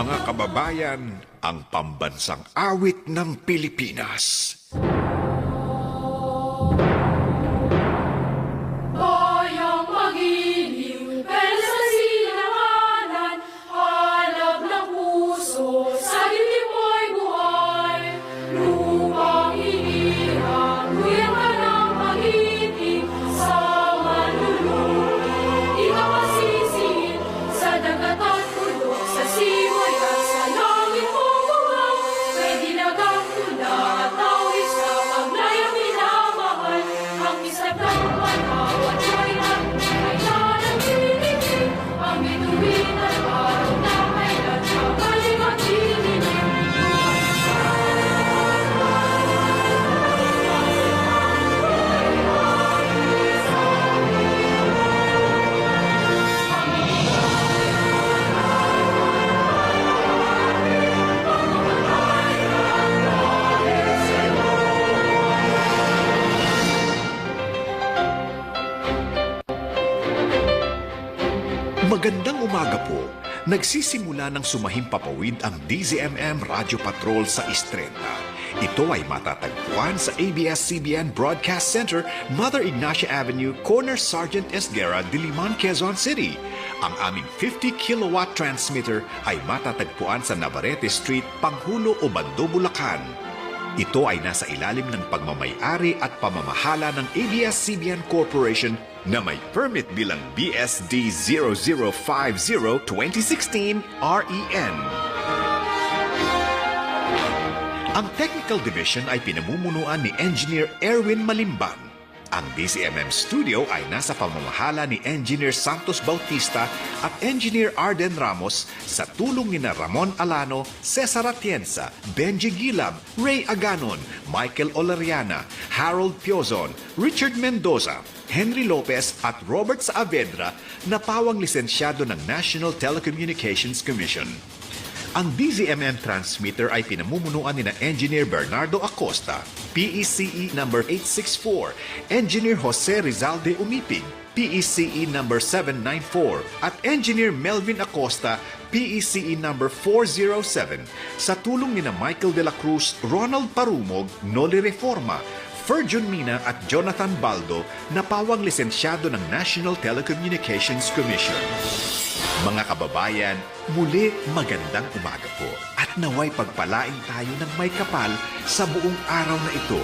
Mga kababayan, ang pambansang awit ng Pilipinas. Bayang magiliw, pero sa silanganan, hanap ng puso, sa dilim mo'y buhay. Lupang hinirang, nguyang ka ng magiting, sa manluluki, di ka masisiin, sa dagat at pulok, sa siway at sa langit mong buwang, may dinagang tula at tawid sa paglayang minamahal, ang isip ng manaw at siya'y nagmumay na nagtitinig, ang bituin at araw na kailan sa galing at tininig. Magandang umaga po. Nagsisimula ng sumahimpapawid ang DZMM Radio Patrol sa Istreta. Ito ay matatagpuan sa ABS-CBN Broadcast Center, Mother Ignacia Avenue, corner Sergeant Esguerra, Diliman, Quezon City. Ang aming 50 kilowatt transmitter ay matatagpuan sa Navarrete Street, Panghulo, Obando, Bulacan. Ito ay nasa ilalim ng pagmamay-ari at pamamahala ng ABS-CBN Corporation na may permit bilang BSD 0050-2016 REN. Ang Technical Division ay pinamumunuan ni Engineer Erwin Malimban. Ang DZMM Studio ay nasa pamamahala ni Engineer Santos Bautista at Engineer Arden Ramos sa tulong ni na Ramon Alano, Cesar Atienza, Benji Gilab, Ray Aganon, Michael Olariana, Harold Piozon, Richard Mendoza, Henry Lopez at Robert Saavedra na pawang lisensyado ng National Telecommunications Commission. Ang DZMM transmitter ay pinamumunuan ni na Engineer Bernardo Acosta, PECE number 864, Engineer Jose Rizal de Umipig, PECE number 794, at Engineer Melvin Acosta, PECE number 407, sa tulong ni na Michael de la Cruz, Ronald Parumog, Noli Reforma, Ferjun Mina at Jonathan Baldo na pawang lisensyado ng National Telecommunications Commission. Mga kababayan, muli magandang umaga po at naway pagpalain tayo ng may kapal sa buong araw na ito.